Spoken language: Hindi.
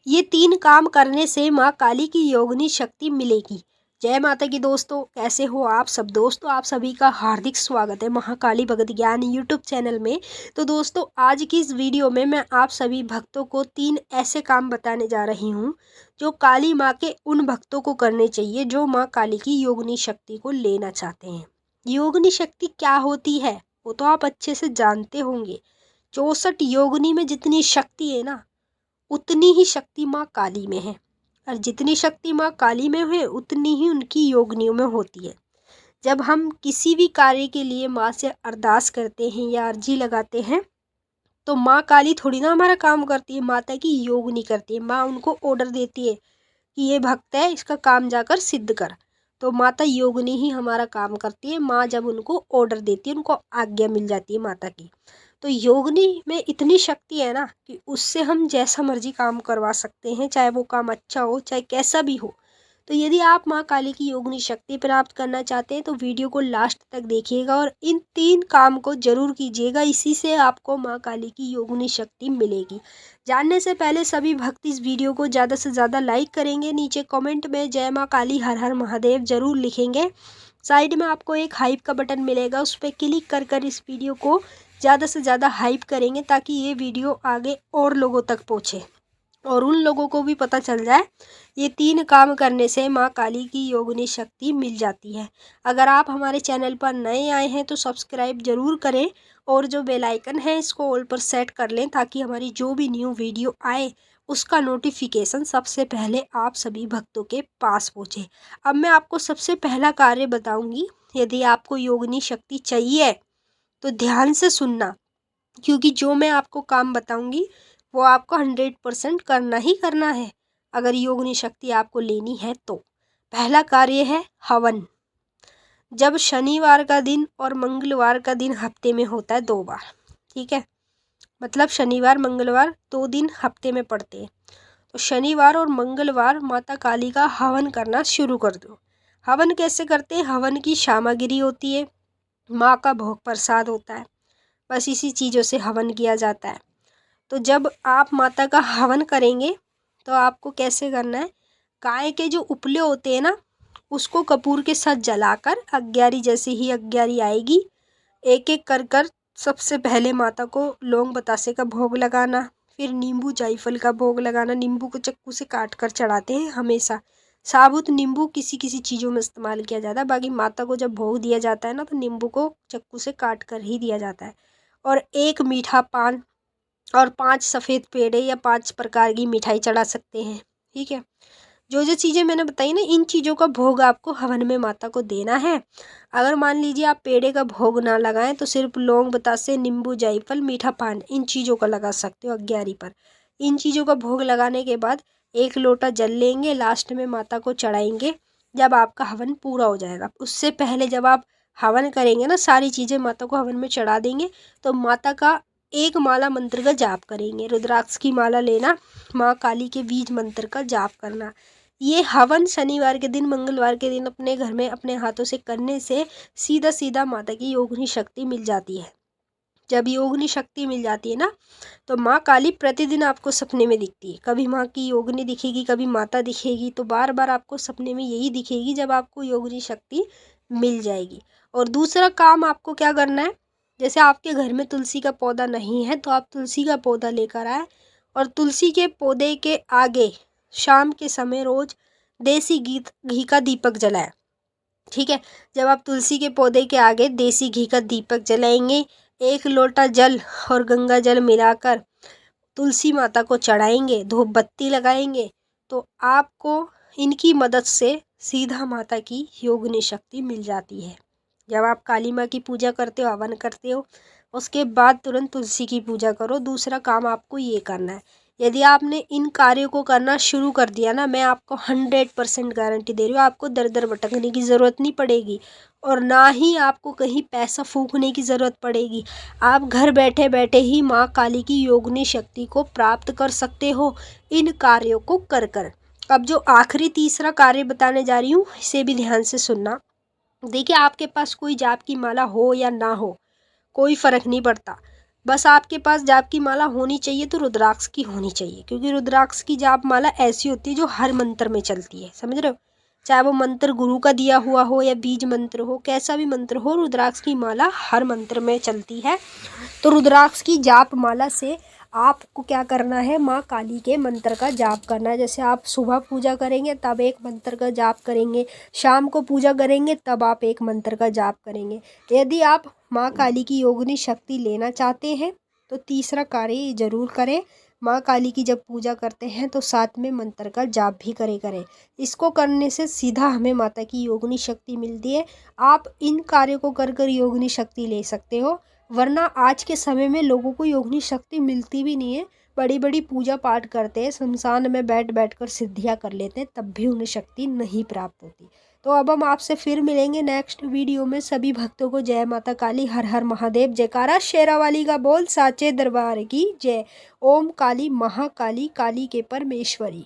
ये 3 काम करने से माँ काली की योगिनी शक्ति मिलेगी। जय माता की दोस्तों, कैसे हो आप सब दोस्तों? आप सभी का हार्दिक स्वागत है महाकाली भगत ज्ञान यूट्यूब चैनल में। तो दोस्तों, आज की इस वीडियो में मैं आप सभी भक्तों को 3 ऐसे काम बताने जा रही हूँ जो काली माँ के उन भक्तों को करने चाहिए जो माँ काली की योगिनी शक्ति को लेना चाहते हैं। योगिनी शक्ति क्या होती है वो तो आप अच्छे से जानते होंगे। 64 योगिनी में जितनी शक्ति है ना, उतनी ही शक्ति माँ काली में है, और जितनी शक्ति माँ काली में है उतनी ही उनकी योगिनियों में होती है। जब हम किसी भी कार्य के लिए माँ से अरदास करते हैं या अर्जी लगाते हैं तो माँ काली थोड़ी ना हमारा काम करती है, माता की योगिनी करती है। माँ उनको ऑर्डर देती है कि ये भक्त है, इसका काम जाकर सिद्ध कर। तो माता योगिनी ही हमारा काम करती है। माँ जब उनको ऑर्डर देती है, उनको आज्ञा मिल जाती है माता की। तो योगिनी में इतनी शक्ति है ना कि उससे हम जैसा मर्जी काम करवा सकते हैं, चाहे वो काम अच्छा हो चाहे कैसा भी हो। तो यदि आप माँ काली की योगिनी शक्ति प्राप्त करना चाहते हैं तो वीडियो को लास्ट तक देखिएगा और इन 3 काम को जरूर कीजिएगा। इसी से आपको माँ काली की योगिनी शक्ति मिलेगी। जानने से पहले सभी भक्त इस वीडियो को ज़्यादा से ज़्यादा लाइक करेंगे, नीचे कमेंट में जय माँ काली हर हर महादेव जरूर लिखेंगे। साइड में आपको एक हाइप का बटन मिलेगा, उस पर क्लिक कर इस वीडियो को ज़्यादा से ज़्यादा हाइप करेंगे ताकि ये वीडियो आगे और लोगों तक पहुँचे और उन लोगों को भी पता चल जाए ये 3 काम करने से माँ काली की योगिनी शक्ति मिल जाती है। अगर आप हमारे चैनल पर नए आए हैं तो सब्सक्राइब जरूर करें और जो बेल आइकन है इसको ऑल पर सेट कर लें ताकि हमारी जो भी न्यू वीडियो आए उसका नोटिफिकेशन सबसे पहले आप सभी भक्तों के पास पहुँचे। अब मैं आपको सबसे पहला कार्य बताऊँगी। यदि आपको योगिनी शक्ति चाहिए तो ध्यान से सुनना, क्योंकि जो मैं आपको काम बताऊंगी वो आपको 100% करना ही करना है अगर योगिनी शक्ति आपको लेनी है तो। पहला कार्य है हवन। जब शनिवार का दिन और मंगलवार का दिन हफ्ते में होता है 2 बार, ठीक है, मतलब शनिवार मंगलवार 2 दिन हफ्ते में पड़ते हैं, तो शनिवार और मंगलवार माता काली का हवन करना शुरू कर दो। हवन कैसे करते हैं? हवन की सामग्री होती है, माँ का भोग प्रसाद होता है, बस इसी चीज़ों से हवन किया जाता है। तो जब आप माता का हवन करेंगे तो आपको कैसे करना है? गाय के जो उपले होते हैं ना, उसको कपूर के साथ जलाकर अग्यारी, जैसे ही अग्यारी आएगी एक एक कर सबसे पहले माता को लौंग बतासे का भोग लगाना, फिर नींबू जायफल का भोग लगाना। नींबू को चक्कू से काट कर चढ़ाते हैं हमेशा। साबुत नींबू किसी किसी चीज़ों में इस्तेमाल किया जाता है, बाकी माता को जब भोग दिया जाता है ना तो नींबू को चक्कू से काट कर ही दिया जाता है। और 1 मीठा पान और 5 सफ़ेद पेड़े या 5 प्रकार की मिठाई चढ़ा सकते हैं, ठीक है। जो जो चीज़ें मैंने बताई ना, इन चीज़ों का भोग आपको हवन में माता को देना है। अगर मान लीजिए आप पेड़े का भोग ना लगाएं तो सिर्फ लौंग बतासे, नींबू जायफल, मीठा पान, इन चीज़ों का लगा सकते हो अग्यारी पर। इन चीज़ों का भोग लगाने के बाद 1 लोटा जल लेंगे, लास्ट में माता को चढ़ाएंगे जब आपका हवन पूरा हो जाएगा। उससे पहले जब आप हवन करेंगे ना, सारी चीज़ें माता को हवन में चढ़ा देंगे तो माता का एक माला मंत्र का जाप करेंगे। रुद्राक्ष की माला लेना, माँ काली के बीज मंत्र का जाप करना। ये हवन शनिवार के दिन मंगलवार के दिन अपने घर में अपने हाथों से करने से सीधा सीधा माता की योगिनी शक्ति मिल जाती है। जब योगिनी शक्ति मिल जाती है ना तो माँ काली प्रतिदिन आपको सपने में दिखती है। कभी माँ की योगिनी दिखेगी, कभी माता दिखेगी, तो बार बार आपको सपने में यही दिखेगी जब आपको योगिनी शक्ति मिल जाएगी। और दूसरा काम आपको क्या करना है? जैसे आपके घर में तुलसी का पौधा नहीं है तो आप तुलसी का पौधा लेकर आए और तुलसी के पौधे के आगे शाम के समय रोज देसी घी का दीपक जलाएं, ठीक है। जब आप तुलसी के पौधे के आगे देसी घी का दीपक जलाएंगे, 1 लोटा जल और गंगा जल मिलाकर तुलसी माता को चढ़ाएंगे, धूप बत्ती लगाएंगे, तो आपको इनकी मदद से सीधा माता की योगिनी शक्ति मिल जाती है। जब आप काली माँ की पूजा करते हो, हवन करते हो, उसके बाद तुरंत तुलसी की पूजा करो। दूसरा काम आपको ये करना है, यदि आपने इन कार्यों को करना शुरू कर दिया ना, मैं आपको 100% गारंटी दे रही हूँ, आपको दर दर भटकने की ज़रूरत नहीं पड़ेगी और ना ही आपको कहीं पैसा फूकने की ज़रूरत पड़ेगी। आप घर बैठे बैठे ही माँ काली की योगिनी शक्ति को प्राप्त कर सकते हो इन कार्यों को कर कर। अब जो आखिरी तीसरा कार्य बताने जा रही हूँ, इसे भी ध्यान से सुनना। देखिए, आपके पास कोई जाप की माला हो या ना हो, कोई फ़र्क नहीं पड़ता। बस आपके पास जाप की माला होनी चाहिए तो रुद्राक्ष की होनी चाहिए, क्योंकि रुद्राक्ष की जाप माला ऐसी होती है जो हर मंत्र में चलती है, समझ रहे हो। चाहे वो मंत्र गुरु का दिया हुआ हो या बीज मंत्र हो, कैसा भी मंत्र हो, रुद्राक्ष की माला हर मंत्र में चलती है। तो रुद्राक्ष की जाप माला से आपको क्या करना है, माँ काली के मंत्र का जाप करना है। जैसे आप सुबह पूजा करेंगे तब एक मंत्र का जाप करेंगे, शाम को पूजा करेंगे तब आप एक मंत्र का जाप करेंगे। यदि आप माँ काली की योगिनी शक्ति लेना चाहते हैं तो तीसरा कार्य जरूर करें। माँ काली की जब पूजा करते हैं तो साथ में मंत्र का जाप भी करें। इसको करने से सीधा हमें माता की योगिनी शक्ति मिलती है। आप इन कार्यों को कर कर योगिनी शक्ति ले सकते हो, वरना आज के समय में लोगों को योगिनी शक्ति मिलती भी नहीं है। बड़ी बड़ी पूजा पाठ करते हैं, शमशान में बैठ कर सिद्धियां कर लेते हैं, तब भी उन्हें शक्ति नहीं प्राप्त होती। तो अब हम आपसे फिर मिलेंगे नेक्स्ट वीडियो में। सभी भक्तों को जय माता काली, हर हर महादेव, जयकारा शेरावाली का बोल, साचे दरबार की जय। ओम काली महाकाली, काली के परमेश्वरी।